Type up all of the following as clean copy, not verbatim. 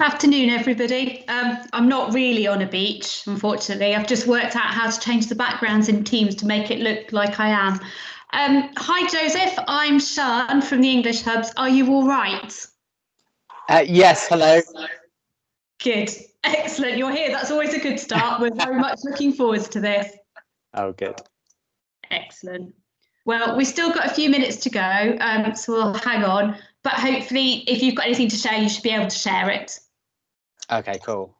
Afternoon, everybody. I'm not really on a beach, unfortunately. I've just worked out how to change the backgrounds in Teams to make it look like I am. Hi, Joseph. I'm Sian from the English Hubs. Are you all right? Yes, hello. Good. Excellent. You're here. That's always a good start. We're very much looking forward to this. Oh, good. Excellent. Well, we've still got a few minutes to go, so we'll hang on. But hopefully, if you've got anything to share, you should be able to share it. Okay, cool.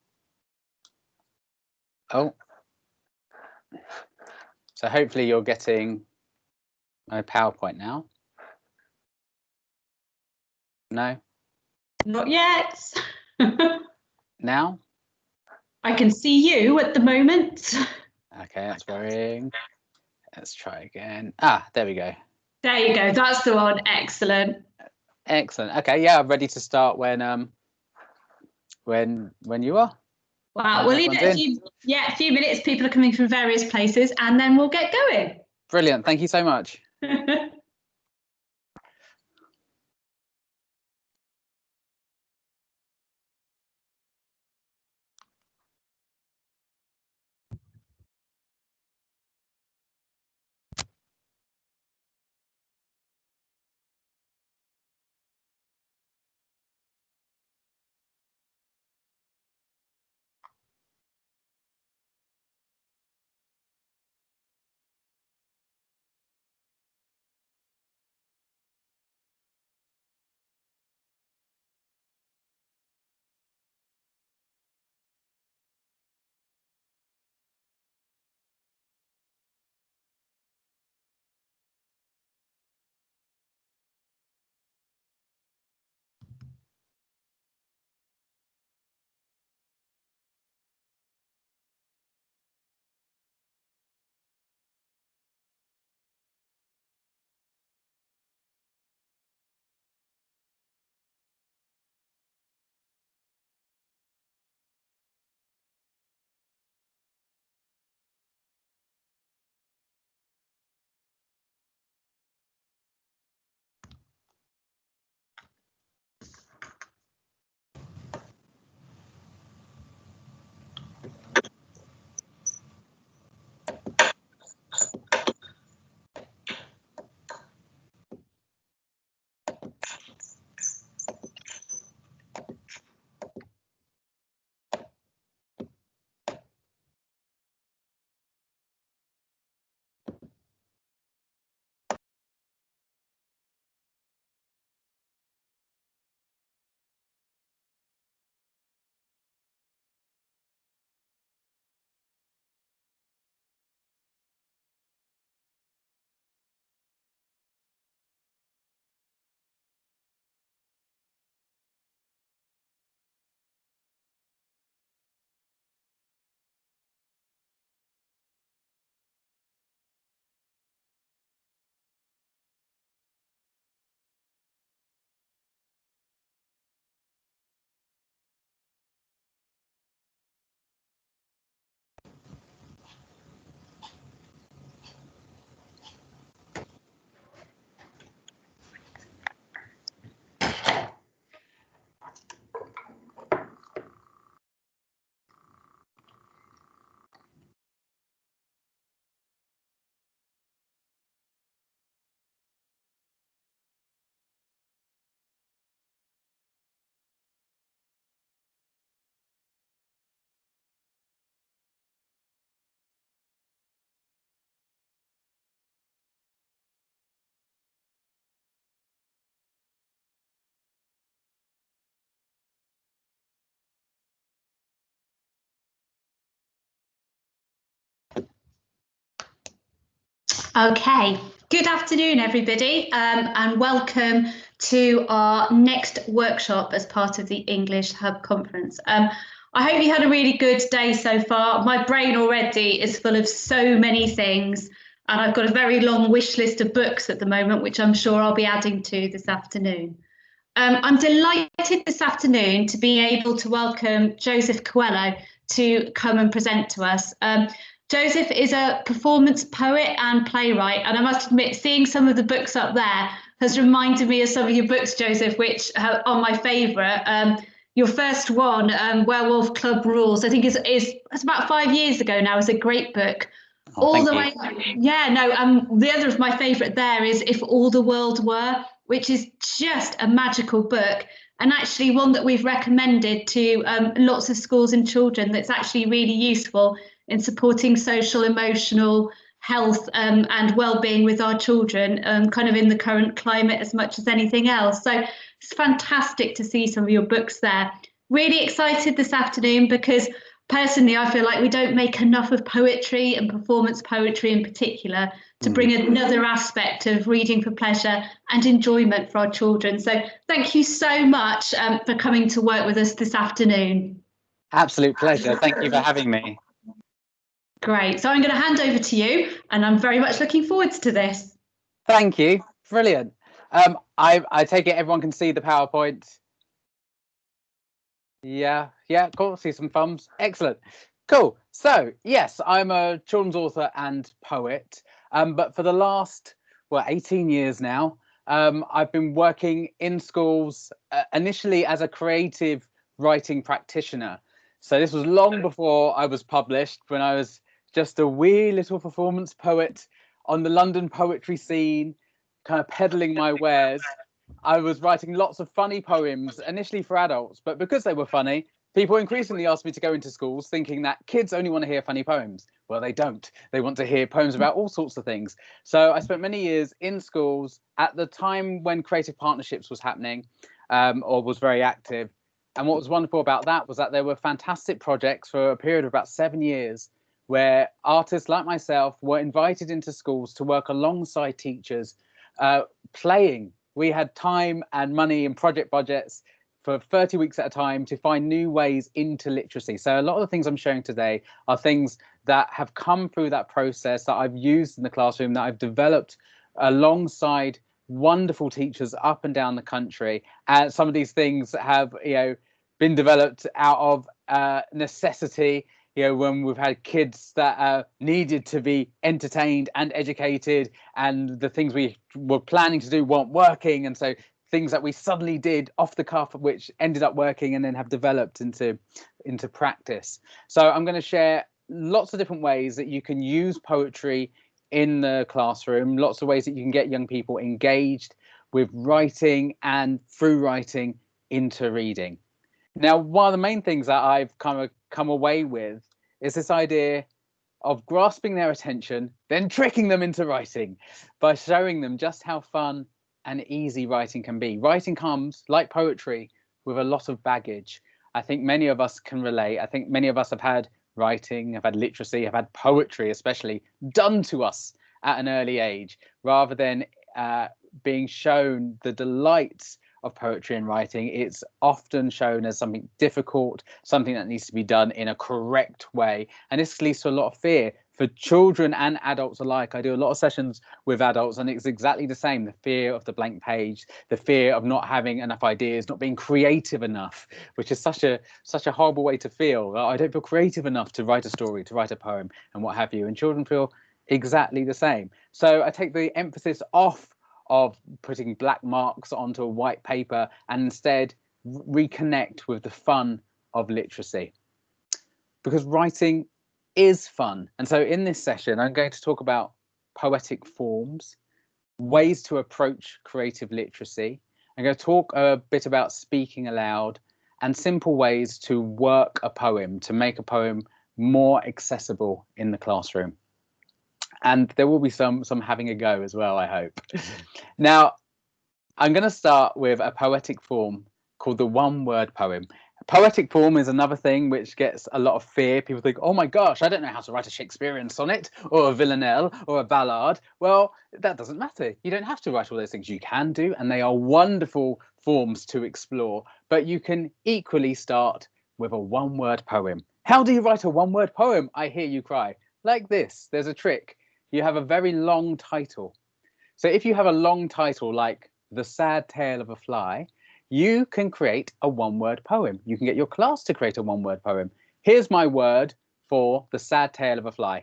Oh. So hopefully you're getting my PowerPoint now. No? Not yet. Now? I can see you at the moment. Okay, that's worrying. Let's try again. Ah, there we go. There you go. That's the one. Excellent. Excellent. Okay, yeah, I'm ready to start when you are. Wow, we'll leave it a few minutes. People are coming from various places, and then we'll get going. Brilliant. Thank you so much. Okay, good afternoon, everybody, and welcome to our next workshop as part of the English Hub Conference. I hope you had a really good day so far. My brain already is full of so many things, and I've got a very long wish list of books at the moment, which I'm sure I'll be adding to this afternoon. I'm delighted this afternoon to be able to welcome Joseph Coelho to come and present to us. Joseph is a performance poet and playwright, and I must admit, seeing some of the books up there has reminded me of some of your books, Joseph, which are my favourite. your first one, Werewolf Club Rules, I think it's about 5 years ago now. It's a great book. Oh, All thank the you. way, yeah, no. The other of my favourite there is If All the World Were, which is just a magical book, and actually one that we've recommended to lots of schools and children. That's actually really useful in supporting social, emotional health and well-being with our children, kind of in the current climate as much as anything else. So it's fantastic to see some of your books there. Really excited this afternoon because personally, I feel like we don't make enough of poetry and performance poetry in particular to bring another aspect of reading for pleasure and enjoyment for our children. So thank you so much for coming to work with us this afternoon. Absolute pleasure. Thank you for having me. Great. So I'm going to hand over to you, and I'm very much looking forward to this. Thank you. Brilliant. I take it everyone can see the PowerPoint. Yeah, cool. See some thumbs. Excellent. Cool. So, yes, I'm a children's author and poet. But for the last, 18 years now, I've been working in schools initially as a creative writing practitioner. So this was long before I was published, when I was just a wee little performance poet on the London poetry scene, kind of peddling my wares. I was writing lots of funny poems, initially for adults, but because they were funny, people increasingly asked me to go into schools thinking that kids only want to hear funny poems. Well, they don't. They want to hear poems about all sorts of things. So I spent many years in schools at the time when Creative Partnerships was happening, or was very active. And what was wonderful about that was that there were fantastic projects for a period of about 7 years where artists like myself were invited into schools to work alongside teachers, playing. We had time and money and project budgets for 30 weeks at a time to find new ways into literacy. So a lot of the things I'm showing today are things that have come through that process, that I've used in the classroom, that I've developed alongside wonderful teachers up and down the country. And some of these things have, been developed out of necessity. When we've had kids that needed to be entertained and educated, and the things we were planning to do weren't working, and so things that we suddenly did off the cuff, which ended up working and then have developed into practice. So I'm going to share lots of different ways that you can use poetry in the classroom, lots of ways that you can get young people engaged with writing and through writing into reading. Now, one of the main things that I've kind of come away with is this idea of grasping their attention, then tricking them into writing by showing them just how fun and easy writing can be. Writing comes, like poetry, with a lot of baggage. I think many of us can relate. I think many of us have had writing, have had literacy, have had poetry especially done to us at an early age, rather than being shown the delights of poetry and writing. It's often shown as something difficult, something that needs to be done in a correct way. And this leads to a lot of fear for children and adults alike. I do a lot of sessions with adults, and it's exactly the same. The fear of the blank page, the fear of not having enough ideas, not being creative enough, which is such a horrible way to feel. I don't feel creative enough to write a story, to write a poem, and what have you. And children feel exactly the same. So I take the emphasis off of putting black marks onto a white paper and instead reconnect with the fun of literacy, because writing is fun. And so in this session, I'm going to talk about poetic forms, ways to approach creative literacy. I'm going to talk a bit about speaking aloud and simple ways to work a poem, to make a poem more accessible in the classroom. And there will be some having a go as well, I hope. Now, I'm going to start with a poetic form called the one-word poem. A poetic form is another thing which gets a lot of fear. People think, oh my gosh, I don't know how to write a Shakespearean sonnet or a villanelle or a ballad. Well, that doesn't matter. You don't have to write all those things. You can do, and they are wonderful forms to explore. But you can equally start with a one-word poem. How do you write a one-word poem? I hear you cry. Like this. There's a trick. You have a very long title. So if you have a long title like The Sad Tale of a Fly, you can create a one-word poem. You can get your class to create a one-word poem. Here's my word for The Sad Tale of a Fly.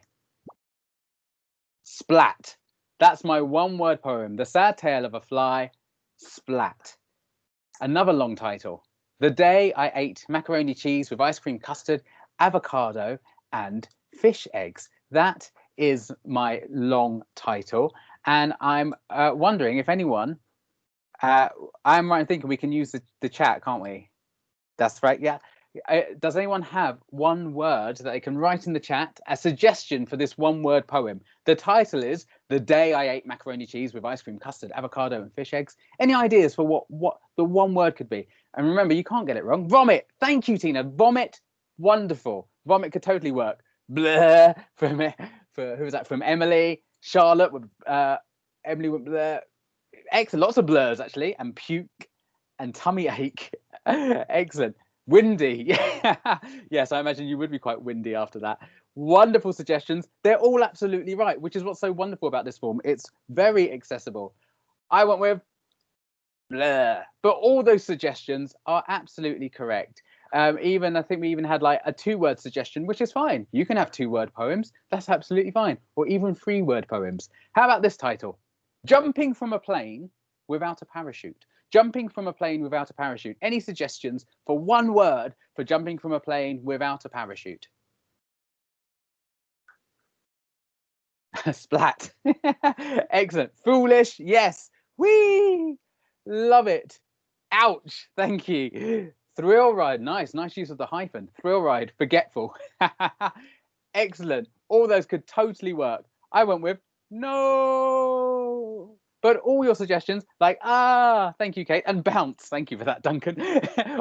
Splat. That's my one-word poem. The Sad Tale of a Fly, splat. Another long title. The day I ate macaroni cheese with ice cream custard, avocado, and fish eggs. That is my long title. And I'm wondering if anyone, I'm right in thinking we can use the chat, can't we? That's right, yeah. Does anyone have one word that they can write in the chat, a suggestion for this one word poem? The title is The Day I Ate Macaroni Cheese with Ice Cream Custard, Avocado and Fish Eggs. Any ideas for what the one word could be? And remember, you can't get it wrong. Vomit. Thank you, Tina. Vomit. Wonderful. Vomit could totally work. Blur from who was that? From Emily. Charlotte with Emily went blur. Excellent. Lots of blurs actually. And puke and tummy ache. Excellent. Windy. Yes, I imagine you would be quite windy after that. Wonderful suggestions. They're all absolutely right, which is what's so wonderful about this form. It's very accessible. I went with blur, but all those suggestions are absolutely correct. I think we even had like a 2-word suggestion, which is fine. You can have 2-word poems. That's absolutely fine. Or even 3-word poems. How about this title? Jumping from a plane without a parachute. Jumping from a plane without a parachute. Any suggestions for one word for jumping from a plane without a parachute? Splat. Excellent. Foolish. Yes. Whee. Love it. Ouch. Thank you. Thrill ride. Nice use of the hyphen. Thrill ride. Forgetful. Excellent. All those could totally work. I went with no. But all your suggestions, like thank you, Kate, and bounce. Thank you for that, Duncan.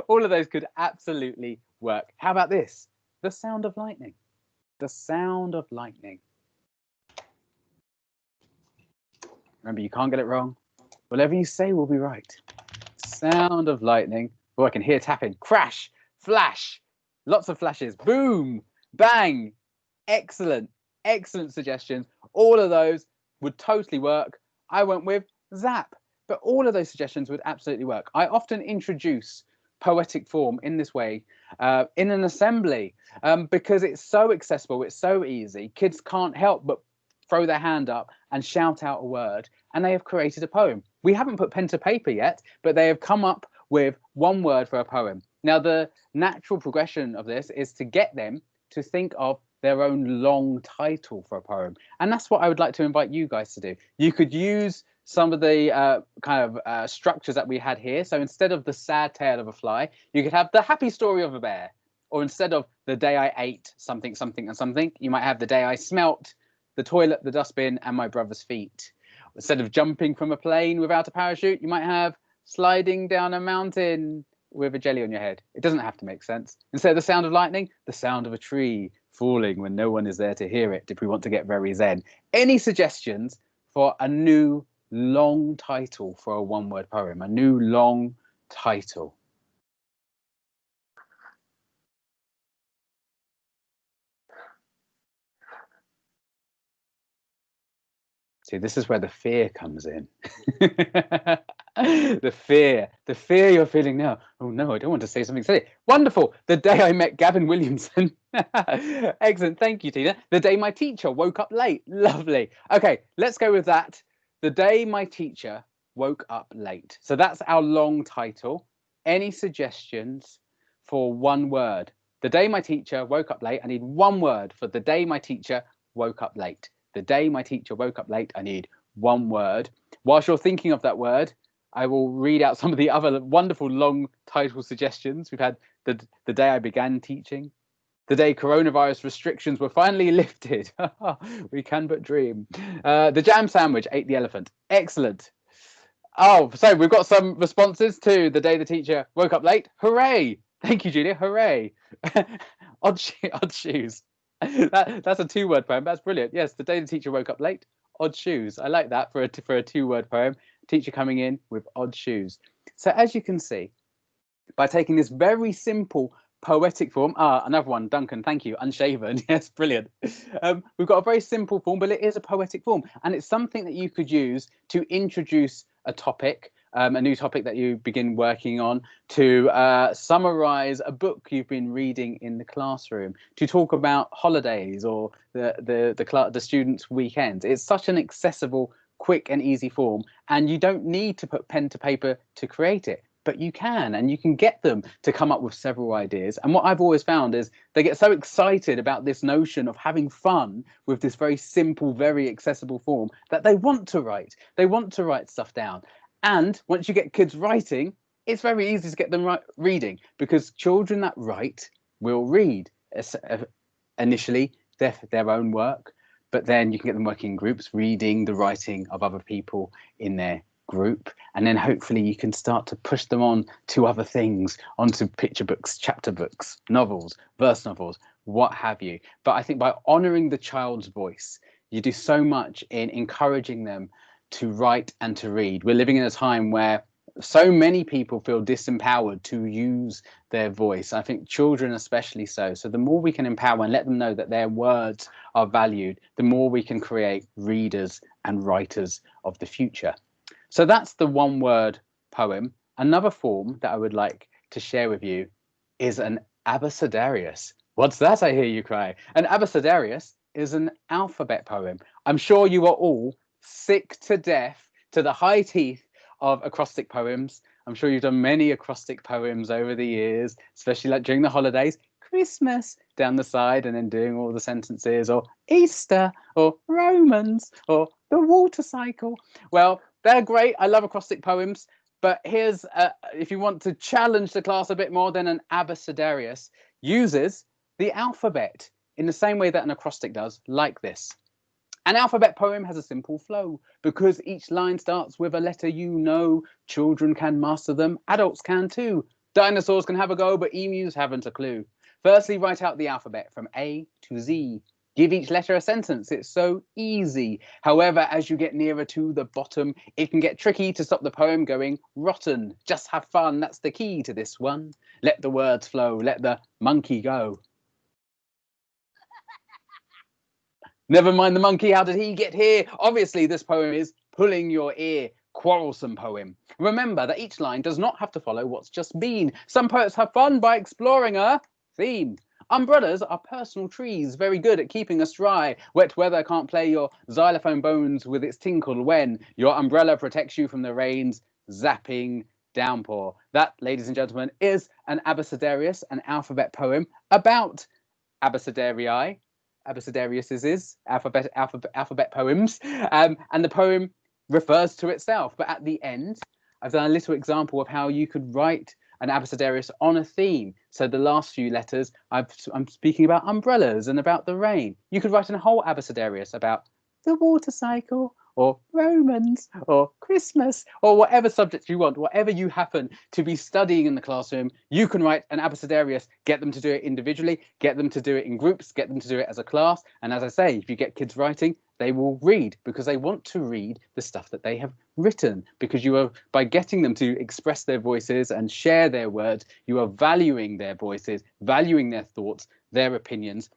All of those could absolutely work. How about this? The sound of lightning. The sound of lightning. Remember, you can't get it wrong. Whatever you say will be right. Sound of lightning. Oh, I can hear tapping. Crash, flash, lots of flashes. Boom, bang. Excellent, excellent suggestions. All of those would totally work. I went with zap, but all of those suggestions would absolutely work. I often introduce poetic form in this way in an assembly because it's so accessible, it's so easy. Kids can't help but throw their hand up and shout out a word, and they have created a poem. We haven't put pen to paper yet, but they have come up with one word for a poem. Now, the natural progression of this is to get them to think of their own long title for a poem. And that's what I would like to invite you guys to do. You could use some of the structures that we had here. So instead of the sad tale of a fly, you could have the happy story of a bear. Or instead of the day I ate something, something, and something, you might have the day I smelt the toilet, the dustbin, and my brother's feet. Instead of jumping from a plane without a parachute, you might have sliding down a mountain with a jelly on your head. It doesn't have to make sense. Instead of the sound of lightning, the sound of a tree falling when no one is there to hear it, if we want to get very zen. Any suggestions for a new long title for a one-word poem? A new long title. See, this is where the fear comes in. The fear you're feeling now. Oh no, I don't want to say something silly. Wonderful. The day I met Gavin Williamson. Excellent. Thank you, Tina. The day my teacher woke up late. Lovely. Okay, let's go with that. The day my teacher woke up late. So that's our long title. Any suggestions for one word? The day my teacher woke up late. I need one word for the day my teacher woke up late. The day my teacher woke up late. I need one word. Whilst you're thinking of that word, I will read out some of the other wonderful long title suggestions. We've had the day I began teaching, the day coronavirus restrictions were finally lifted. We can but dream. The jam sandwich ate the elephant. Excellent. Oh, so we've got some responses to the day the teacher woke up late. Hooray! Thank you, Julia. Hooray! Odd shoes. That's a two-word poem. That's brilliant. Yes, the day the teacher woke up late. Odd shoes. I like that for a two-word poem. Teacher coming in with odd shoes. So as you can see, by taking this very simple poetic form, another one, Duncan, thank you, unshaven. Yes, brilliant. We've got a very simple form, but it is a poetic form, and it's something that you could use to introduce a topic, a new topic that you begin working on, to summarize a book you've been reading in the classroom, to talk about holidays or the students' weekends. It's such an accessible, quick and easy form, and you don't need to put pen to paper to create it. but you can, and you can get them to come up with several ideas. And what I've always found is they get so excited about this notion of having fun with this very simple, very accessible form that they want to write. They want to write stuff down. And once you get kids writing, it's very easy to get them reading, because children that write will read initially their own work, but then you can get them working in groups, reading the writing of other people in their group, and then hopefully you can start to push them on to other things, onto picture books, chapter books, novels, verse novels, what have you. But I think by honouring the child's voice, you do so much in encouraging them to write and to read. We're living in a time where so many people feel disempowered to use their voice. I think children especially so. So the more we can empower and let them know that their words are valued, the more we can create readers and writers of the future. So that's the one word poem. Another form that I would like to share with you is an abecedarius. What's that, I hear you cry? An abecedarius is an alphabet poem. I'm sure you are all sick to death to the high teeth of acrostic poems. I'm sure you've done many acrostic poems over the years, especially like during the holidays. Christmas down the side and then doing all the sentences, or Easter, or Romans, or the water cycle. Well, they're great. I love acrostic poems. But here's, if you want to challenge the class a bit more, then an abecedarius uses the alphabet in the same way that an acrostic does, like this. An alphabet poem has a simple flow because each line starts with a letter you know. Children can master them, adults can too. Dinosaurs can have a go, but emus haven't a clue. Firstly, write out the alphabet from A to Z. Give each letter a sentence, it's so easy. However, as you get nearer to the bottom, it can get tricky to stop the poem going rotten. Just have fun, that's the key to this one. Let the words flow, let the monkey go. Never mind the monkey, how did he get here? Obviously, this poem is pulling your ear. Quarrelsome poem. Remember that each line does not have to follow what's just been. Some poets have fun by exploring a theme. Umbrellas are personal trees, very good at keeping us dry. Wet weather can't play your xylophone bones with its tinkle when your umbrella protects you from the rain's zapping downpour. That, ladies and gentlemen, is an abecedarius, an alphabet poem about abecedarii. Abecedarius is alphabet poems, and the poem refers to itself. But at the end, I've done a little example of how you could write an abecedarius on a theme. So the last few letters, I'm speaking about umbrellas and about the rain. You could write a whole abecedarius about the water cycle, or Romans, or Christmas, or whatever subject you want, whatever you happen to be studying in the classroom, you can write an abecedarius, get them to do it individually, get them to do it in groups, get them to do it as a class. And as I say, if you get kids writing, they will read because they want to read the stuff that they have written, because you are, by getting them to express their voices and share their words, you are valuing their voices, valuing their thoughts, their opinions.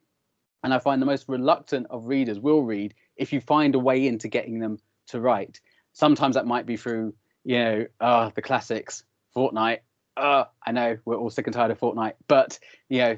And I find the most reluctant of readers will read if you find a way into getting them to write. Sometimes that might be through, the classics, Fortnite. I know we're all sick and tired of Fortnite, but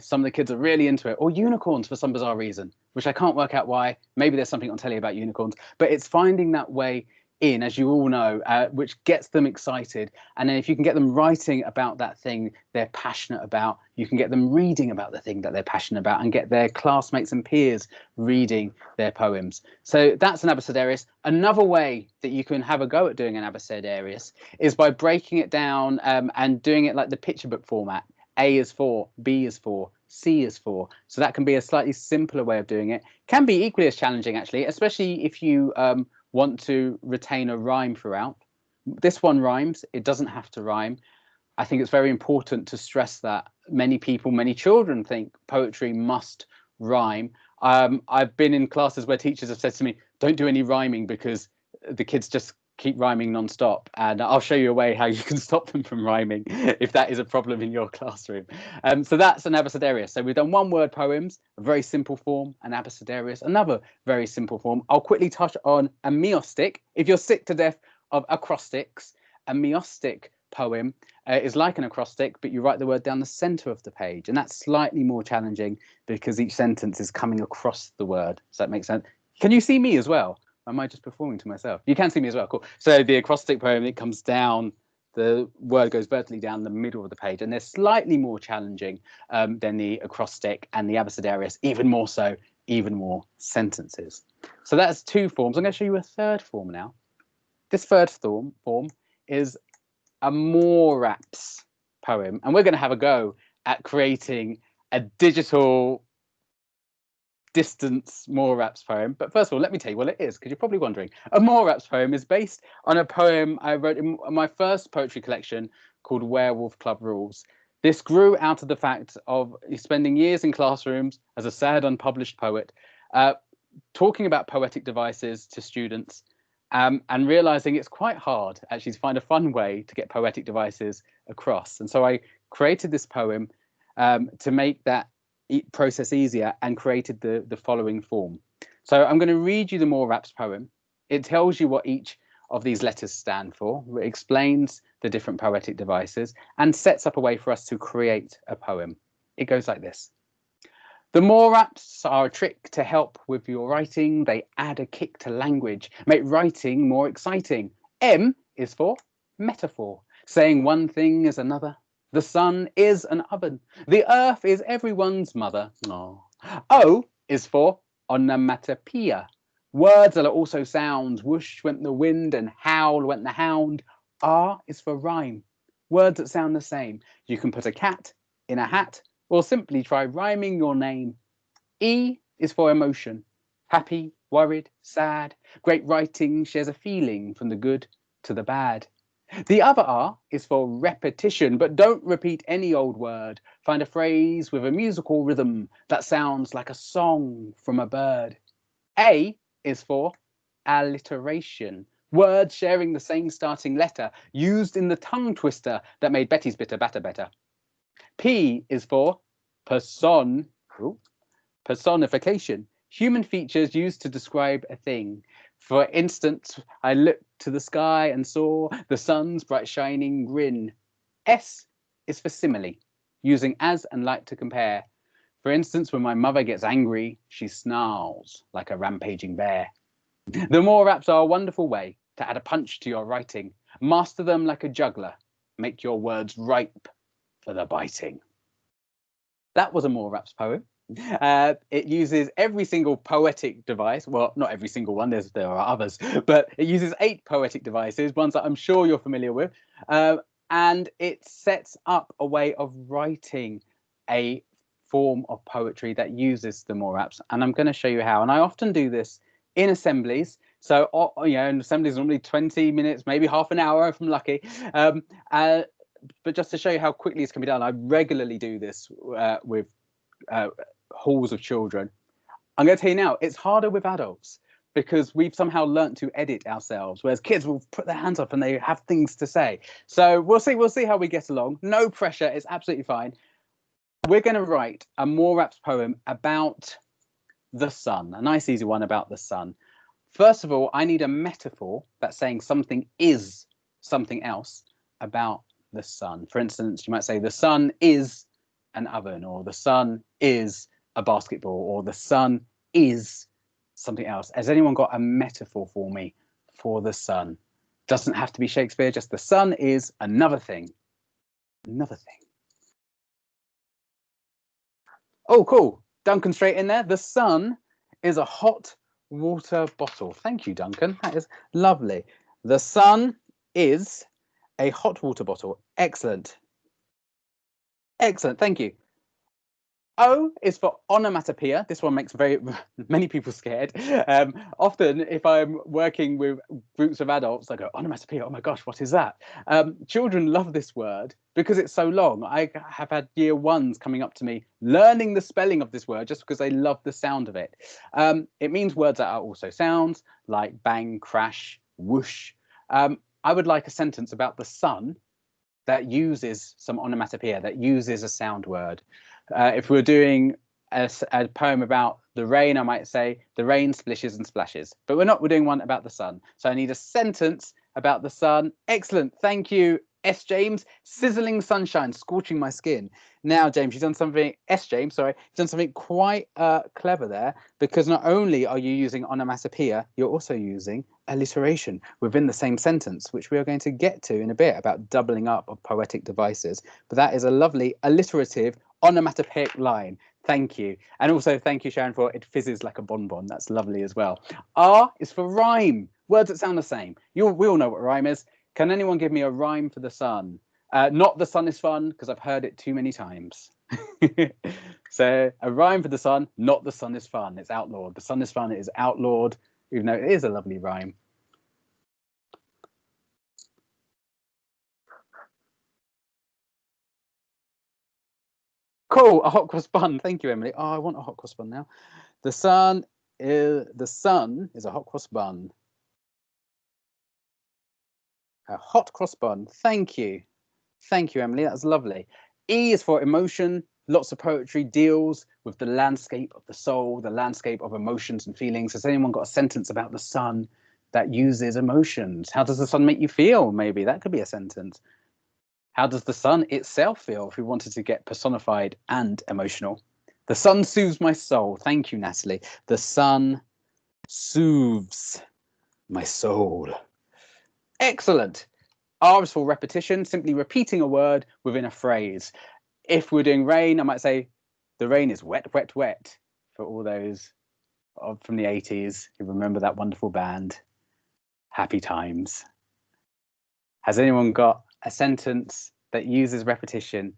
some of the kids are really into it. Or unicorns for some bizarre reason, which I can't work out why. Maybe there's something on telly about unicorns, but it's finding that way in, as you all know, which gets them excited. And then if you can get them writing about that thing they're passionate about, you can get them reading about the thing that they're passionate about and get their classmates and peers reading their poems. So that's an abecedarius. Another way that you can have a go at doing an abecedarius is by breaking it down and doing it like the picture book format. A is for, B is for, C is for. So that can be a slightly simpler way of doing it. Can be equally as challenging, actually, especially if you want to retain a rhyme throughout. This one rhymes, it doesn't have to rhyme. I think it's very important to stress that many people, many children think poetry must rhyme. I've been in classes where teachers have said to me, don't do any rhyming because the kids just keep rhyming non-stop, and I'll show you a way how you can stop them from rhyming if that is a problem in your classroom. So that's an abecedarius. So we've done one word poems, a very simple form, an abecedarius, another very simple form. I'll quickly touch on a meostic. If you're sick to death of acrostics, a meostic poem is like an acrostic, but you write the word down the center of the page, and that's slightly more challenging because each sentence is coming across the word. Does that make sense? Can you see me as well? Am I just performing to myself? You can see me as well. Cool. So the acrostic poem, it comes down the word goes vertically down the middle of the page, and they're slightly more challenging than the acrostic and the abecedarius, even more so, even more sentences. So that's 2 forms. I'm going to show you a 3rd form now. This 3rd form is a Moraps poem, and we're going to have a go at creating a digital distance Moraps poem. But first of all, let me tell you what it is, because you're probably wondering. A Moraps poem is based on a poem I wrote in my first poetry collection called Werewolf Club Rules. This grew out of the fact of spending years in classrooms as a sad unpublished poet, talking about poetic devices to students, and realizing it's quite hard actually to find a fun way to get poetic devices across. And so I created this poem to make that process easier, and created the following form. So I'm going to read you the Moraps poem. It tells you what each of these letters stand for. It explains the different poetic devices and sets up a way for us to create a poem. It goes like this. The Moraps are a trick to help with your writing. They add a kick to language, make writing more exciting. M is for metaphor, saying one thing is another. The sun is an oven. The earth is everyone's mother. Oh. O is for onomatopoeia. Words that are also sounds. Whoosh went the wind and howl went the hound. R is for rhyme. Words that sound the same. You can put a cat in a hat, or simply try rhyming your name. E is for emotion. Happy, worried, sad. Great writing shares a feeling from the good to the bad. The other R is for repetition, but don't repeat any old word. Find a phrase with a musical rhythm that sounds like a song from a bird. A is for alliteration. Words sharing the same starting letter, used in the tongue twister that made Betty's bitter batter better. P is for personification. Human features used to describe a thing. For instance, I looked to the sky and saw the sun's bright shining grin. S is for simile, using as and like to compare. For instance, when my mother gets angry, she snarls like a rampaging bear. The Moraps are a wonderful way to add a punch to your writing. Master them like a juggler. Make your words ripe for the biting. That was a Moraps poem. It uses every single poetic device. Well, not every single one, there are others, but it uses 8 poetic devices, ones that I'm sure you're familiar with. And it sets up a way of writing a form of poetry that uses the Moraps. And I'm going to show you how. And I often do this in assemblies. So, in assemblies normally 20 minutes, maybe half an hour if I'm lucky. But just to show you how quickly this can be done, I regularly do this with halls of children. I'm going to tell you now, it's harder with adults because we've somehow learnt to edit ourselves, whereas kids will put their hands up and they have things to say. So we'll see how we get along. No pressure, it's absolutely fine. We're going to write a Moraps poem about the sun, a nice easy one about the sun. First of all, I need a metaphor that's saying something is something else about the sun. For instance, you might say the sun is an oven, or the sun is a basketball, or the sun is something else. Has anyone got a metaphor for me for the sun? Doesn't have to be Shakespeare, just the sun is another thing. Another thing. Oh, cool. Duncan straight in there. The sun is a hot water bottle. Thank you, Duncan. That is lovely. The sun is a hot water bottle. Excellent. Excellent. Thank you. O is for onomatopoeia. This one makes many people scared. Often, if I'm working with groups of adults, I go, onomatopoeia, oh my gosh, what is that? Children love this word because it's so long. I have had year ones coming up to me, learning the spelling of this word just because they love the sound of it. It means words that are also sounds, like bang, crash, whoosh. I would like a sentence about the sun that uses some onomatopoeia, that uses a sound word. If we're doing a poem about the rain, I might say the rain splishes and splashes, but we're doing one about the sun. So I need a sentence about the sun. Excellent. Thank you, S. James, sizzling sunshine, scorching my skin. Now, James, you've done something, S. James, sorry, you've done something quite clever there, because not only are you using onomatopoeia, you're also using alliteration within the same sentence, which we are going to get to in a bit about doubling up of poetic devices. But that is a lovely alliterative onomatopoeic line. Thank you. And also thank you, Sharon, for it fizzes like a bonbon. That's lovely as well. R is for rhyme. Words that sound the same. We all know what rhyme is. Can anyone give me a rhyme for the sun? Not the sun is fun, because I've heard it too many times. So a rhyme for the sun, not the sun is fun. It's outlawed. The sun is fun, it is outlawed, even though it is a lovely rhyme. Cool, a hot cross bun. Thank you, Emily. Oh, I want a hot cross bun now. The sun is a hot cross bun. A hot cross bun. Thank you. Thank you, Emily. That's lovely. E is for emotion. Lots of poetry deals with the landscape of the soul, the landscape of emotions and feelings. Has anyone got a sentence about the sun that uses emotions? How does the sun make you feel? Maybe that could be a sentence. How does the sun itself feel if we wanted to get personified and emotional? The sun soothes my soul. Thank you, Natalie. The sun soothes my soul. Excellent. R is for repetition, simply repeating a word within a phrase. If we're doing rain, I might say, the rain is wet, wet, wet, for all those from the 80s who remember that wonderful band, Happy Times. Has anyone got a sentence that uses repetition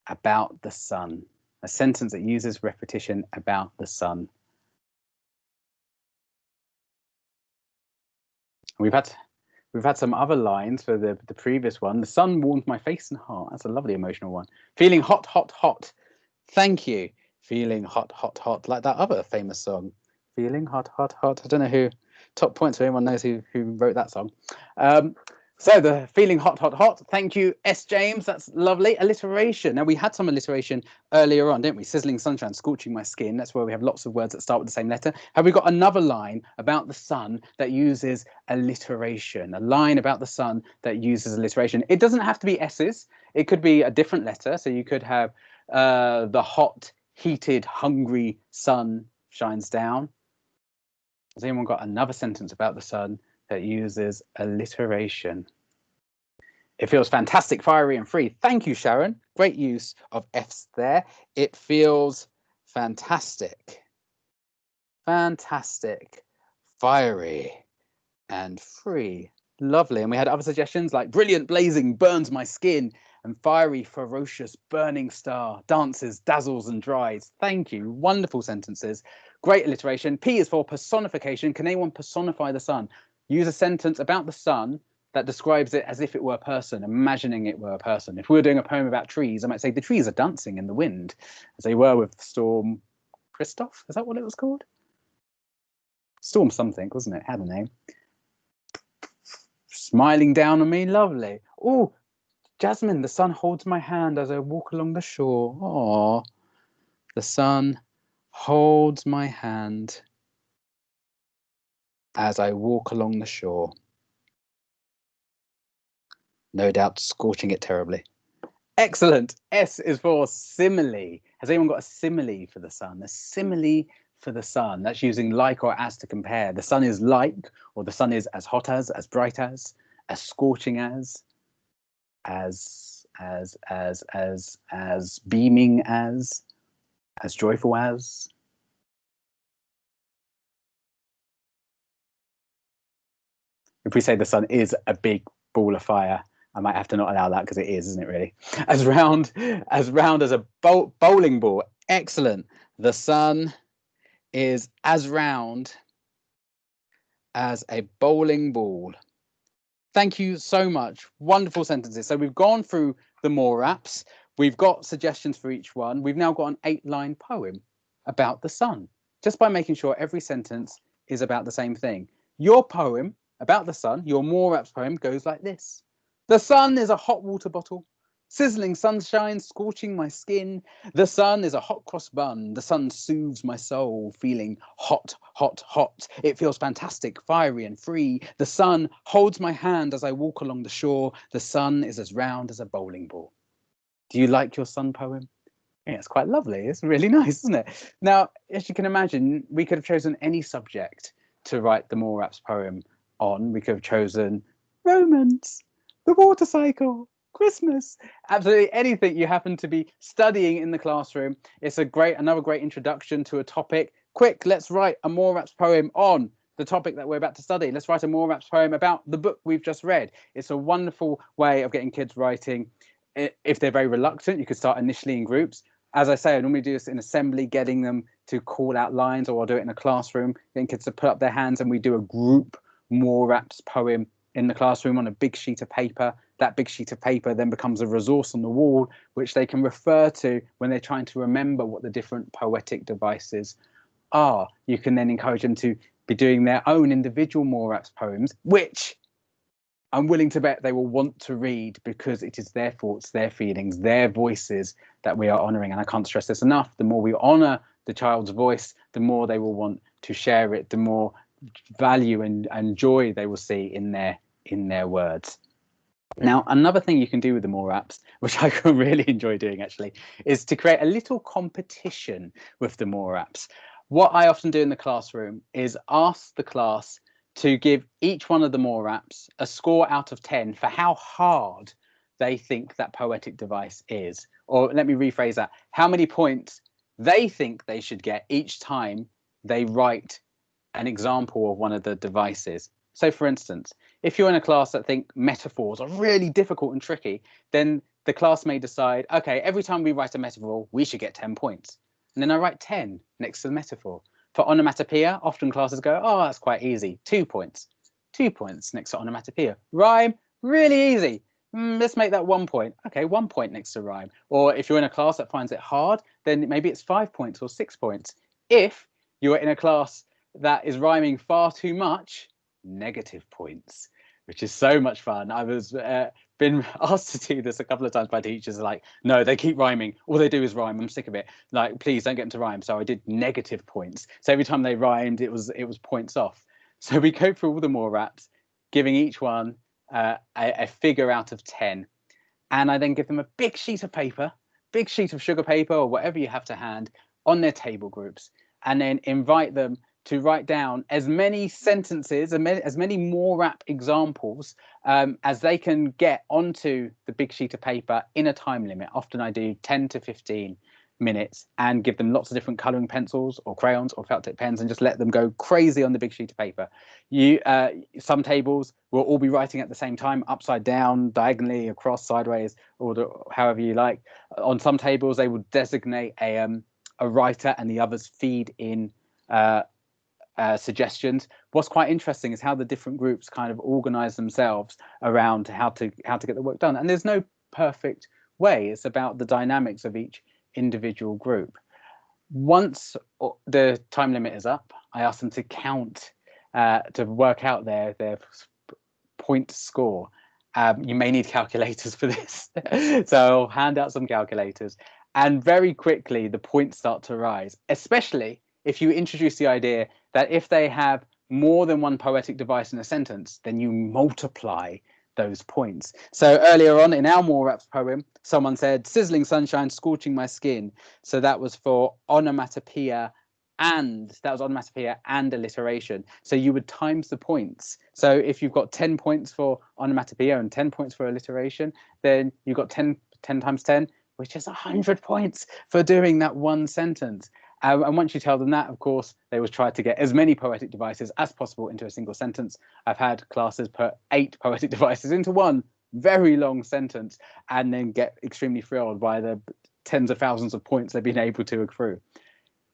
about the sun? A sentence that uses repetition about the sun. We've had some other lines for the previous one. The sun warmed my face and heart. That's a lovely emotional one. Feeling hot, hot, hot. Thank you. Feeling hot, hot, hot. Like that other famous song. Feeling hot, hot, hot. I don't know who. Top points if anyone knows who wrote that song. So the feeling hot, hot, hot. Thank you, S. James. That's lovely. Alliteration. Now, we had some alliteration earlier on, didn't we? Sizzling sunshine, scorching my skin. That's where we have lots of words that start with the same letter. Have we got another line about the sun that uses alliteration? A line about the sun that uses alliteration. It doesn't have to be S's. It could be a different letter. So you could have the hot, heated, hungry sun shines down. Has anyone got another sentence about the sun that uses alliteration? It feels fantastic, fiery and free. Thank you, Sharon. Great use of F's there. It feels fantastic. Fantastic, fiery and free. Lovely. And we had other suggestions like brilliant, blazing, burns my skin, and fiery, ferocious, burning star, dances, dazzles and dries. Thank you. Wonderful sentences. Great alliteration. P is for personification. Can anyone personify the sun? Use a sentence about the sun that describes it as if it were a person, imagining it were a person. If we were doing a poem about trees, I might say the trees are dancing in the wind, as they were with Storm Christoph. Is that what it was called? Storm something, wasn't it? It had a name. Smiling down on me, lovely. Oh, Jasmine, the sun holds my hand as I walk along the shore. Oh, the sun holds my hand as I walk along the shore. No doubt scorching it terribly. Excellent. S is for simile. Has anyone got a simile for the sun? A simile for the sun. That's using like or as to compare. The sun is like, or the sun is as hot as bright as scorching as beaming as joyful as. If we say the sun is a big ball of fire, I might have to not allow that because it is, isn't it really? As round as a bowling ball. Excellent. The sun is as round as a bowling ball. Thank you so much. Wonderful sentences. So we've gone through the Moraps. We've got suggestions for each one. We've now got an 8-line poem about the sun, just by making sure every sentence is about the same thing. Your poem about the sun, your Moraps poem, goes like this. The sun is a hot water bottle Sizzling sunshine scorching my skin. The sun is a hot cross bun. The sun soothes my soul, feeling hot, hot, hot. It feels fantastic, fiery and free. The sun holds my hand as I walk along the shore. The sun is as round as a bowling ball. Do you like your sun poem? Yeah, it's quite lovely. It's really nice, isn't it? Now, as you can imagine, we could have chosen any subject to write the More Raps poem on. We could have chosen romance, the water cycle, Christmas, absolutely anything you happen to be studying in the classroom. It's another great introduction to a topic. Quick, let's write a More Raps poem on the topic that we're about to study. Let's write a More Raps poem about the book we've just read. It's a wonderful way of getting kids writing. If they're very reluctant, you could start initially in groups. As I say, I normally do this in assembly, getting them to call out lines, or I'll do it in a classroom, getting kids to put up their hands, and we do a group More Raps poem in the classroom on a big sheet of paper. That big sheet of paper then becomes a resource on the wall, which they can refer to when they're trying to remember what the different poetic devices are. You can then encourage them to be doing their own individual More Raps poems, which I'm willing to bet they will want to read, because it is their thoughts, their feelings, their voices that we are honouring. And I can't stress this enough. The more we honour the child's voice, the more they will want to share it, the more value and joy they will see in their words. Now, another thing you can do with the More Raps, which I can really enjoy doing actually, is to create a little competition with the More Raps. What I often do in the classroom is ask the class to give each one of the More Raps a score out of 10 for how hard they think that poetic device is. Or let me rephrase that, how many points they think they should get each time they write an example of one of the devices. So for instance, if you're in a class that think metaphors are really difficult and tricky, then the class may decide, okay, every time we write a metaphor, we should get 10 points. And then I write 10 next to the metaphor. For onomatopoeia, often classes go, oh, that's quite easy, 2 points. 2 points next to onomatopoeia. Rhyme, really easy. Let's make that 1 point. Okay, 1 point next to rhyme. Or if you're in a class that finds it hard, then maybe it's 5 points or 6 points. If you're in a class that is rhyming far too much, negative points, which is so much fun. I was been asked to do this a couple of times by teachers, like, no, they keep rhyming. All they do is rhyme. I'm sick of it. Like, please don't get them to rhyme. So I did negative points. So every time they rhymed, it was points off. So we go through all the More Raps, giving each one a figure out of 10. And I then give them a big sheet of paper, big sheet of sugar paper or whatever you have to hand on their table groups, and then invite them to write down as many sentences, as many More Rap examples as they can get onto the big sheet of paper in a time limit. Often I do 10 to 15 minutes, and give them lots of different colouring pencils or crayons or felt tip pens, and just let them go crazy on the big sheet of paper. Some tables will all be writing at the same time, upside down, diagonally, across, sideways, or however you like. On some tables, they will designate a writer, and the others feed in suggestions. What's quite interesting is how the different groups kind of organize themselves around how to get the work done. And there's no perfect way. It's about the dynamics of each individual group. Once the time limit is up, I ask them to count, to work out their point score. You may need calculators for this. So I'll hand out some calculators, and very quickly the points start to rise, especially if you introduce the idea that if they have more than one poetic device in a sentence, then you multiply those points. So earlier on in our More Raps poem, someone said, sizzling sunshine scorching my skin. So that was for onomatopoeia, and that was onomatopoeia and alliteration. So you would times the points. So if you've got 10 points for onomatopoeia and 10 points for alliteration, then you've got 10 times 10, which is 100 points for doing that one sentence. And once you tell them that, of course, they will try to get as many poetic devices as possible into a single sentence. I've had classes put 8 poetic devices into one very long sentence, and then get extremely thrilled by the tens of thousands of points they've been able to accrue.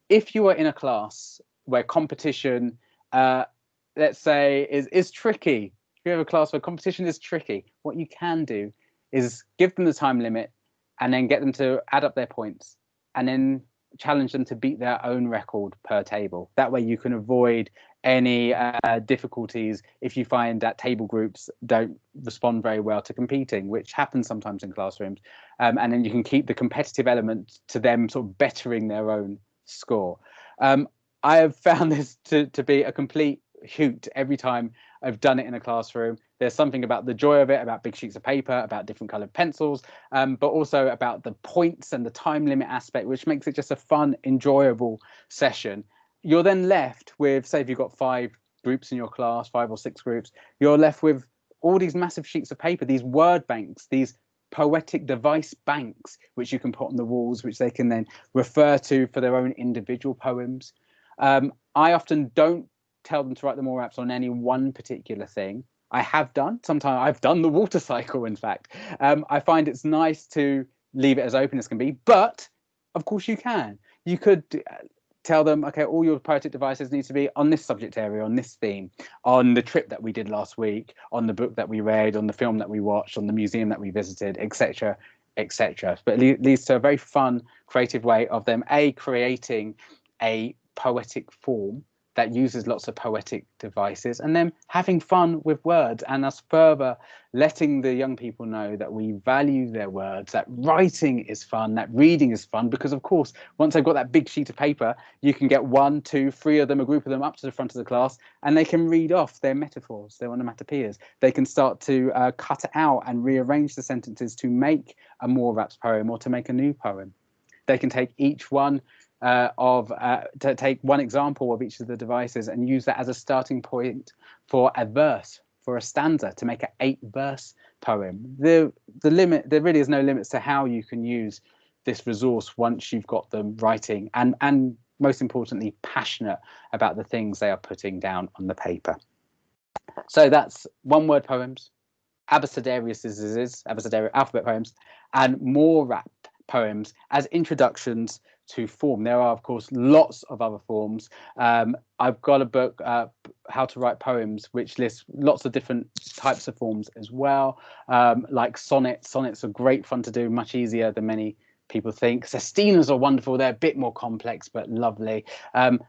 If you are in a class where competition, let's say, is tricky, if you have a class where competition is tricky, what you can do is give them the time limit, and then get them to add up their points, and then challenge them to beat their own record per table. That way you can avoid any difficulties if you find that table groups don't respond very well to competing, which happens sometimes in classrooms. And then you can keep the competitive element to them sort of bettering their own score. I have found this to be a complete hoot every time I've done it in a classroom. There's something about the joy of it, about big sheets of paper, about different coloured pencils, but also about the points and the time limit aspect, which makes it just a fun, enjoyable session. You're then left with, say, if you've got 5 groups in your class, 5 or 6 groups, you're left with all these massive sheets of paper, these word banks, these poetic device banks, which you can put on the walls, which they can then refer to for their own individual poems. I often don't tell them to write the more raps on any one particular thing. I have done. Sometimes I've done the water cycle, in fact. I find it's nice to leave it as open as can be, but of course you can. You could tell them, okay, all your poetic devices need to be on this subject area, on this theme, on the trip that we did last week, on the book that we read, on the film that we watched, on the museum that we visited, etc., etc. But it leads to a very fun, creative way of them, creating a poetic form that uses lots of poetic devices, and then having fun with words, and us further letting the young people know that we value their words, that writing is fun, that reading is fun, because of course, once they've got that big sheet of paper, you can get 1, 2, 3 of them, a group of them up to the front of the class, and they can read off their metaphors, their onomatopoeias. They can start to cut it out and rearrange the sentences to make a more raps poem or to make a new poem. They can take each one to take one example of each of the devices and use that as a starting point for a verse, for a stanza, to make an 8-verse poem. There really is no limits to how you can use this resource once you've got them writing and most importantly passionate about the things they are putting down on the paper. So that's one-word poems, abecedarian alphabet poems, and more rap poems as introductions to form. There are, of course, lots of other forms. I've got a book, How to Write Poems, which lists lots of different types of forms as well, like sonnets. Sonnets are great fun to do, much easier than many people think. Sestinas are wonderful. They're a bit more complex, but lovely.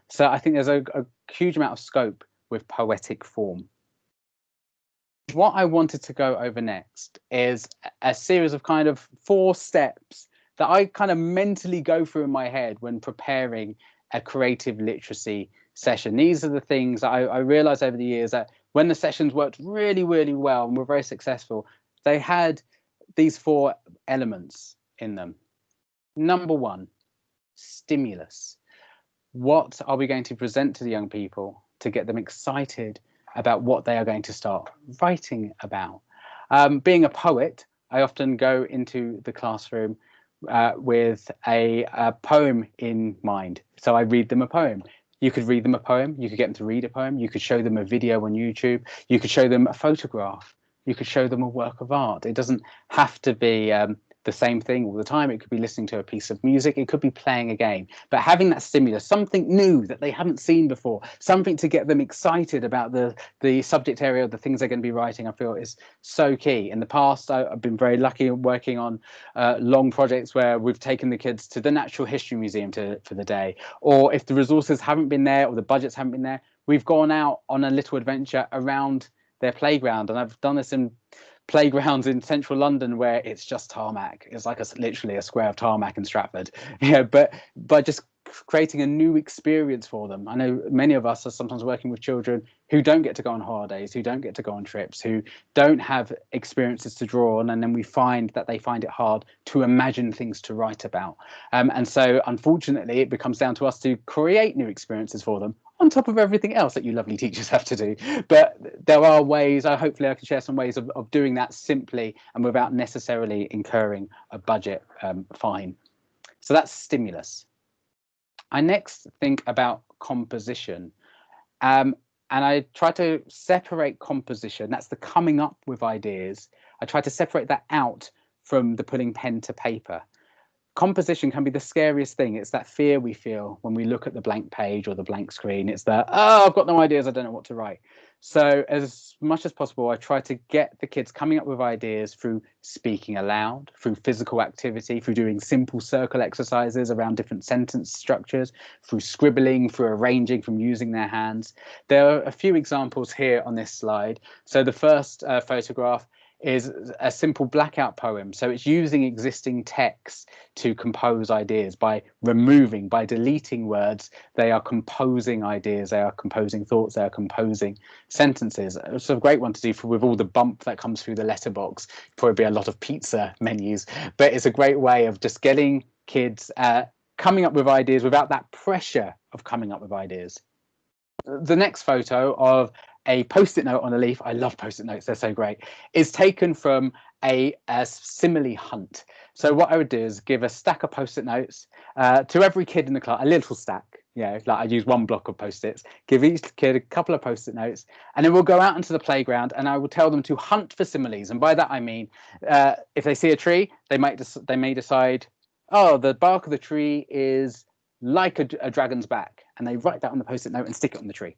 So I think there's a huge amount of scope with poetic form. What I wanted to go over next is a series of kind of 4 steps that I kind of mentally go through in my head when preparing a creative literacy session. These are the things I realized over the years that when the sessions worked really, really well and were very successful, they had these 4 elements in them. Number 1, stimulus. What are we going to present to the young people to get them excited about what they are going to start writing about? Being a poet, I often go into the classroom with a poem in mind. So I read them a poem. You could read them a poem, you could get them to read a poem, you could show them a video on YouTube, you could show them a photograph, you could show them a work of art. It doesn't have to be the same thing all the time. It could be listening to a piece of music, it could be playing a game, but having that stimulus, something new that they haven't seen before, something to get them excited about the subject area of the things they're going to be writing, I feel is so key. In the past, I've been very lucky working on long projects where we've taken the kids to the Natural History Museum for the day, or if the resources haven't been there or the budgets haven't been there, we've gone out on a little adventure around their playground. And I've done this in playgrounds in central London where it's just tarmac. It's like literally a square of tarmac in Stratford. Yeah, but by just creating a new experience for them. I know many of us are sometimes working with children who don't get to go on holidays, who don't get to go on trips, who don't have experiences to draw on, and then we find that they find it hard to imagine things to write about. And so unfortunately it becomes down to us to create new experiences for them on top of everything else that you lovely teachers have to do. But there are ways, hopefully I can share some ways of doing that simply and without necessarily incurring a budget fine. So that's stimulus. I next think about composition. And I try to separate composition, that's the coming up with ideas. I try to separate that out from the putting pen to paper. composition can be the scariest thing. It's that fear we feel when we look at the blank page or the blank screen. It's that, oh, I've got no ideas, I don't know what to write. So as much as possible, I try to get the kids coming up with ideas through speaking aloud, through physical activity, through doing simple circle exercises around different sentence structures, through scribbling, through arranging, from using their hands. There are a few examples here on this slide. So the first photograph is a simple blackout poem. So it's using existing text to compose ideas. By removing, by deleting words, they are composing ideas, they are composing thoughts, they are composing sentences. It's a great one to do with all the bump that comes through the letterbox. Probably be a lot of pizza menus, but it's a great way of just getting kids coming up with ideas without that pressure of coming up with ideas. The next photo of a post-it note on a leaf, I love post-it notes, they're so great, is taken from a simile hunt. So what I would do is give a stack of post-it notes to every kid in the class, a little stack, like I'd use one block of post-its, give each kid a couple of post-it notes, and then we'll go out into the playground and I will tell them to hunt for similes. And by that I mean, if they see a tree, they may decide, oh, the bark of the tree is like a dragon's back, and they write that on the post-it note and stick it on the tree.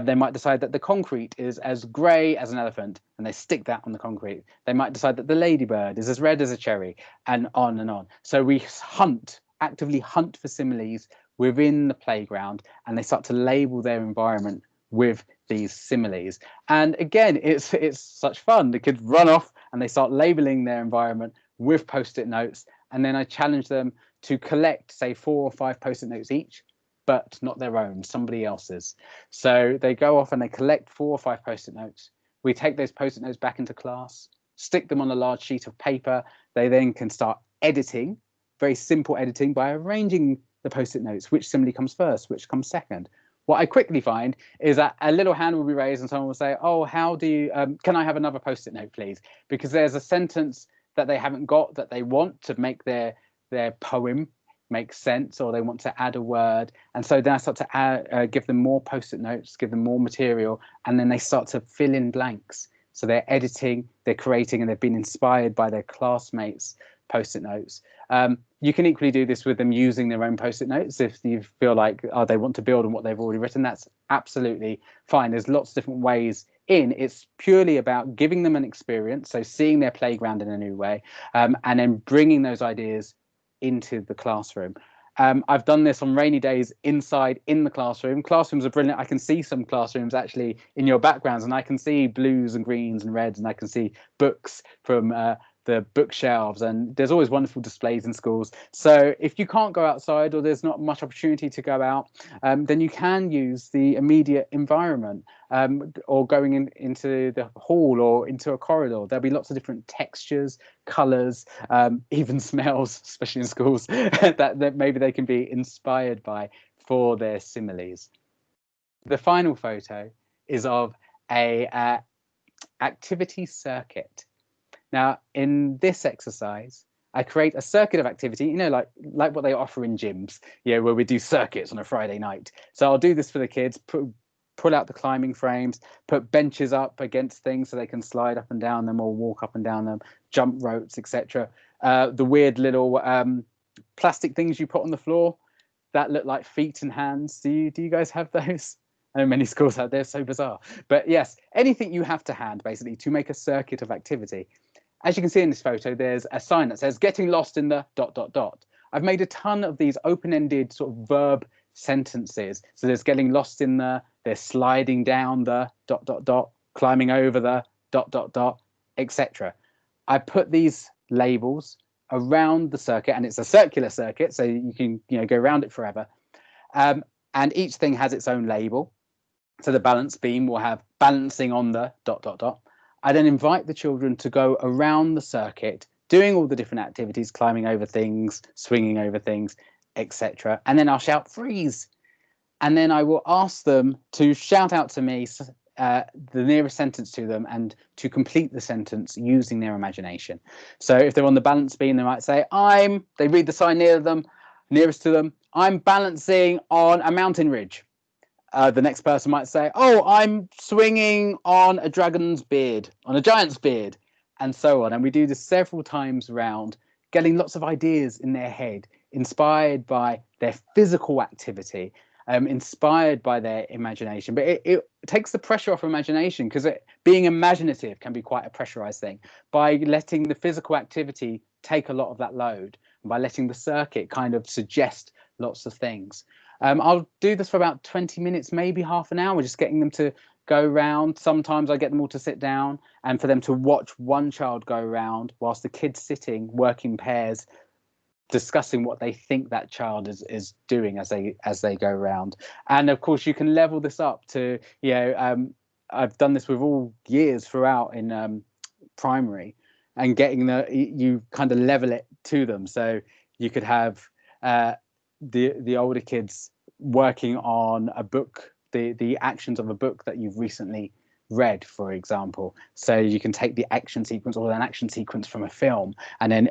They might decide that the concrete is as grey as an elephant, and they stick that on the concrete. They might decide that the ladybird is as red as a cherry, and on and on. So we actively hunt for similes within the playground, and they start to label their environment with these similes. And again, it's such fun. The kids run off and they start labeling their environment with post-it notes, and then I challenge them to collect, say, 4 or 5 post-it notes each, but not their own, somebody else's. So they go off and they collect 4 or 5 post-it notes. We take those post-it notes back into class, stick them on a large sheet of paper. They then can start editing, very simple editing, by arranging the post-it notes, which simile comes first, which comes second. What I quickly find is that a little hand will be raised and someone will say, oh, how do you, can I have another post-it note, please? Because there's a sentence that they haven't got that they want to make their poem make sense, or they want to add a word. And so then I start to give them more post-it notes, give them more material, and then they start to fill in blanks. So they're editing, they're creating, and they've been inspired by their classmates' post-it notes. You can equally do this with them using their own post-it notes. If you feel like they want to build on what they've already written, that's absolutely fine. There's lots of different ways in. It's purely about giving them an experience, so seeing their playground in a new way, and then bringing those ideas into the classroom. I've done this on rainy days inside in the classroom. Classrooms are brilliant. I can see some classrooms actually in your backgrounds, and I can see blues and greens and reds, and I can see books from the bookshelves, and there's always wonderful displays in schools. So if you can't go outside, or there's not much opportunity to go out, then you can use the immediate environment, or going into the hall or into a corridor. There'll be lots of different textures, colours, even smells, especially in schools, that maybe they can be inspired by for their similes. The final photo is of a activity circuit. Now, in this exercise, I create a circuit of activity, like what they offer in gyms, where we do circuits on a Friday night. So I'll do this for the kids, pull out the climbing frames, put benches up against things so they can slide up and down them or walk up and down them, jump ropes, etc. The weird little plastic things you put on the floor that look like feet and hands. Do you guys have those? I know many schools have. They're so bizarre. But yes, anything you have to hand, basically, to make a circuit of activity. As you can see in this photo, there's a sign that says getting lost in the ... I've made a ton of these open-ended sort of verb sentences. So there's getting lost in the, there's sliding down the ... climbing over the ... etc. I put these labels around the circuit, and it's a circular circuit, so you can go around it forever. And each thing has its own label. So the balance beam will have balancing on the ... I then invite the children to go around the circuit, doing all the different activities, climbing over things, swinging over things, etc. And then I'll shout freeze. And then I will ask them to shout out to me the nearest sentence to them and to complete the sentence using their imagination. So if they're on the balance beam, they might say, they read the sign nearest to them, I'm balancing on a mountain ridge. The next person might say, I'm swinging on a dragon's beard, on a giant's beard, and so on. And we do this several times around, getting lots of ideas in their head, inspired by their physical activity, inspired by their imagination. But it takes the pressure off imagination, because being imaginative can be quite a pressurized thing, by letting the physical activity take a lot of that load, and by letting the circuit kind of suggest lots of things. I'll do this for about 20 minutes, maybe half an hour, just getting them to go round. Sometimes I get them all to sit down and for them to watch one child go round whilst the kids sitting, working pairs, discussing what they think that child is doing as they go round. And of course, you can level this up to, I've done this with all years throughout in primary, and getting you kind of level it to them. So you could have the older kids working on a book, the actions of a book that you've recently read, for example. So you can take the action sequence or an action sequence from a film and then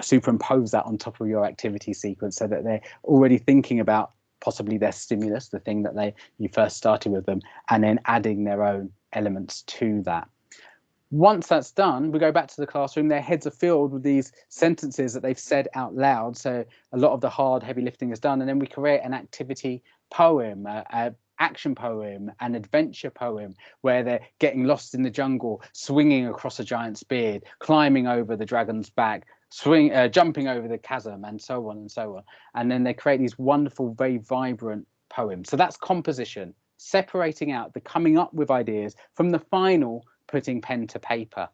superimpose that on top of your activity sequence, so that they're already thinking about possibly their stimulus, the thing that you first started with them, and then adding their own elements to that. Once that's done, we go back to the classroom. Their heads are filled with these sentences that they've said out loud. So a lot of the hard, heavy lifting is done. And then we create an activity poem, an action poem, an adventure poem, where they're getting lost in the jungle, swinging across a giant's beard, climbing over the dragon's back, jumping over the chasm, and so on and so on. And then they create these wonderful, very vibrant poems. So that's composition, separating out the coming up with ideas from the final putting pen to paper.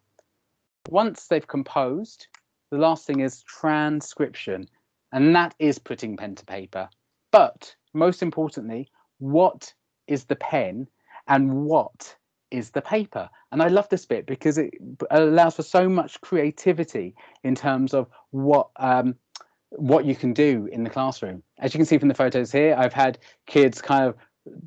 Once they've composed, the last thing is transcription, and that is putting pen to paper. But most importantly, what is the pen and what is the paper? And I love this bit because it allows for so much creativity in terms of what you can do in the classroom. As you can see from the photos here, I've had kids kind of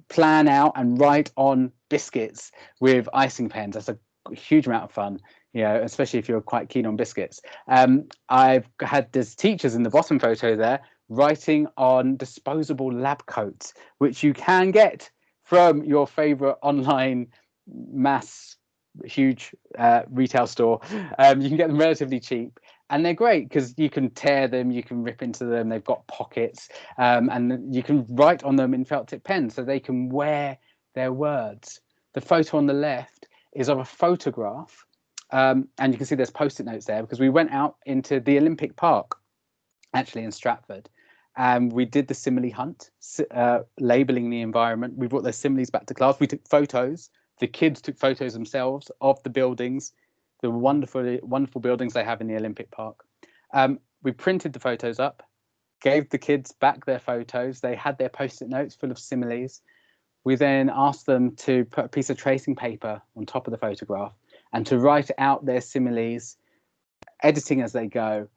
plan out and write on biscuits with icing pens. That's a huge amount of fun, especially if you're quite keen on biscuits. I've had these teachers in the bottom photo there writing on disposable lab coats, which you can get from your favorite online mass huge retail store. You can get them relatively cheap, and they're great because you can tear them, you can rip into them, they've got pockets, and you can write on them in felt tip pens so they can wear their words. The photo on the left is of a photograph, and you can see there's post-it notes there because we went out into the Olympic Park, actually in Stratford, and we did the simile hunt, labeling the environment. We brought those similes back to class. We took photos. The kids took photos themselves of the buildings, the wonderful, wonderful buildings they have in the Olympic Park. We printed the photos up, gave the kids back their photos. They had their post-it notes full of similes. We then asked them to put a piece of tracing paper on top of the photograph and to write out their similes, editing as they go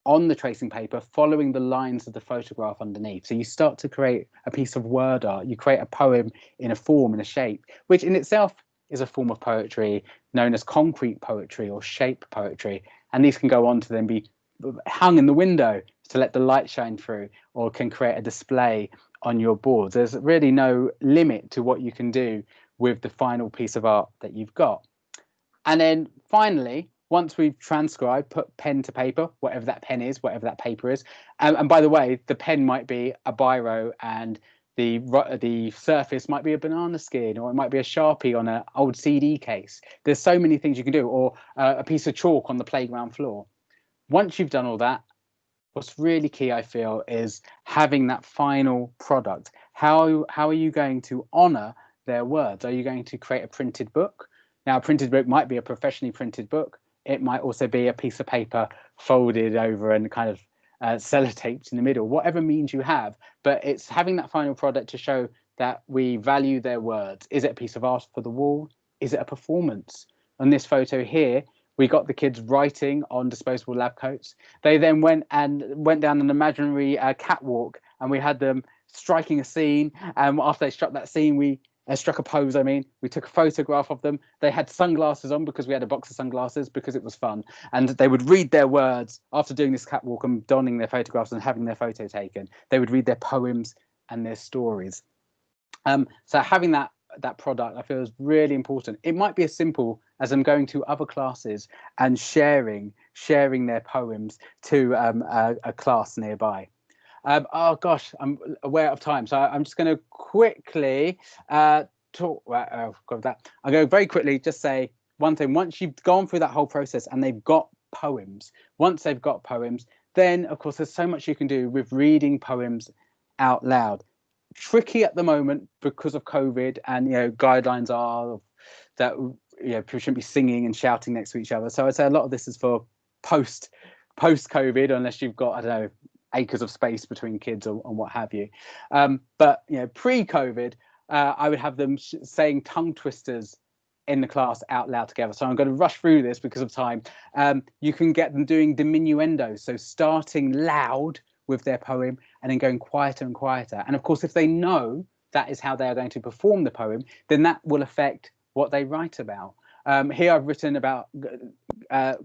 on the tracing paper, following the lines of the photograph underneath. So you start to create a piece of word art. You create a poem in a form, in a shape, which in itself is a form of poetry known as concrete poetry or shape poetry. And these can go on to then be hung in the window to let the light shine through, or can create a display on your boards. There's really no limit to what you can do with the final piece of art that you've got. And then finally, once we've transcribed, put pen to paper, whatever that pen is, whatever that paper is. And by the way, the pen might be a biro and the surface might be a banana skin, or it might be a Sharpie on an old CD case. There's so many things you can do, or a piece of chalk on the playground floor. Once you've done all that, what's really key, I feel, is having that final product. How are you going to honor their words? Are you going to create a printed book? Now, a printed book might be a professionally printed book. It might also be a piece of paper folded over and kind of sellotaped in the middle, whatever means you have. But it's having that final product to show that we value their words. Is it a piece of art for the wall? Is it a performance? On this photo here, we got the kids writing on disposable lab coats. They then went down an imaginary catwalk, and we had them striking a scene. And after they struck that scene, we struck a pose. We took a photograph of them. They had sunglasses on because we had a box of sunglasses because it was fun. And they would read their words after doing this catwalk and donning their photographs and having their photo taken. They would read their poems and their stories. So having that that product, I feel is really important. It might be as simple as them going to other classes and sharing their poems to a class nearby. Oh gosh, I'm aware of time, so I'm just going to quickly talk. I'm going to very quickly just say one thing. Once you've gone through that whole process and they've got poems, then of course there's so much you can do with reading poems out loud. Tricky at the moment because of COVID, and guidelines are that people shouldn't be singing and shouting next to each other. So I'd say a lot of this is for post COVID, unless you've got, I don't know, acres of space between kids or what have you. But pre-COVID, I would have them saying tongue twisters in the class out loud together. So I'm going to rush through this because of time. You can get them doing diminuendo, so starting loud with their poem and then going quieter and quieter. And of course, if they know that is how they are going to perform the poem, then that will affect what they write about. Here I've written about a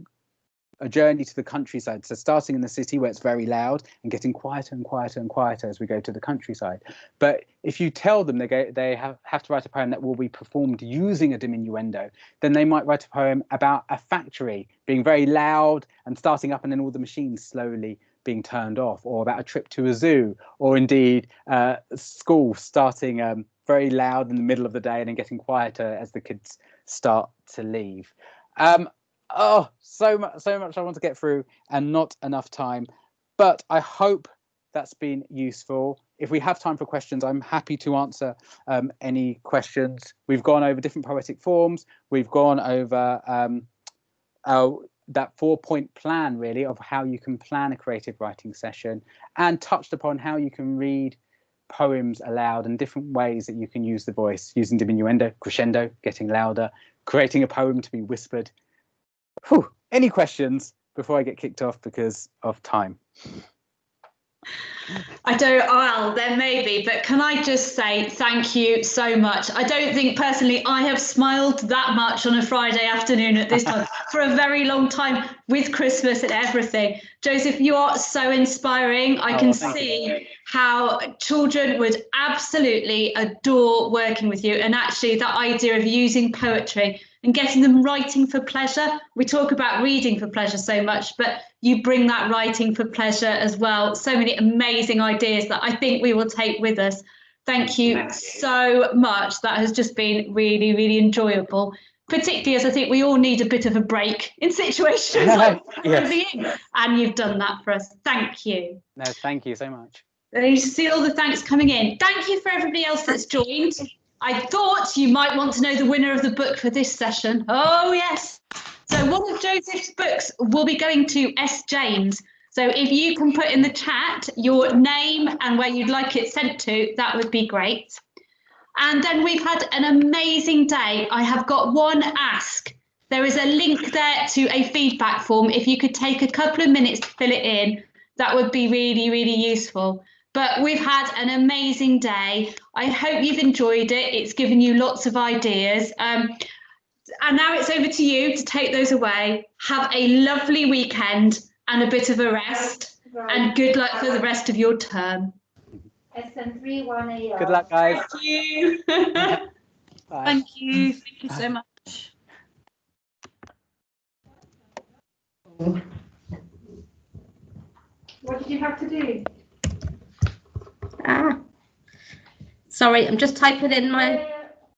journey to the countryside. So starting in the city where it's very loud and getting quieter and quieter and quieter as we go to the countryside. But if you tell them they have to write a poem that will be performed using a diminuendo, then they might write a poem about a factory being very loud and starting up and then all the machines slowly being turned off, or about a trip to a zoo, or indeed school starting very loud in the middle of the day and then getting quieter as the kids start to leave. Oh, so much I want to get through and not enough time, but I hope that's been useful. If we have time for questions, I'm happy to answer any questions. We've gone over different poetic forms. We've gone over that 4-point plan, really, of how you can plan a creative writing session, and touched upon how you can read poems aloud and different ways that you can use the voice, using diminuendo, crescendo, getting louder, creating a poem to be whispered. Whew. Any questions before I get kicked off because of time? There may be, but can I just say thank you so much. I don't think personally I have smiled that much on a Friday afternoon at this time for a very long time, with Christmas and everything. Joseph, you are so inspiring. I can see how children would absolutely adore working with you, and actually that idea of using poetry and getting them writing for pleasure. We talk about reading for pleasure so much, but you bring that writing for pleasure as well. So many amazing ideas that I think we will take with us. Thank you so much. That has just been really, really enjoyable, particularly as I think we all need a bit of a break in situations like yes. And you've done that for us. Thank you. No, thank you so much. You see all the thanks coming in. Thank you for everybody else that's joined. I thought you might want to know the winner of the book for this session. Oh, yes. So one of Joseph's books will be going to S. James. So if you can put in the chat your name and where you'd like it sent to, that would be great. And then we've had an amazing day. I have got one ask. There is a link there to a feedback form. If you could take a couple of minutes to fill it in, that would be really, really useful. But we've had an amazing day. I hope you've enjoyed it. It's given you lots of ideas. And now it's over to you to take those away. Have a lovely weekend and a bit of a rest. Right. And good luck for the rest of your term. SN3 1AR. Good luck, guys. Thank you. Bye. Thank you. Thank you so much. What did you have to do? Sorry, I'm just typing in my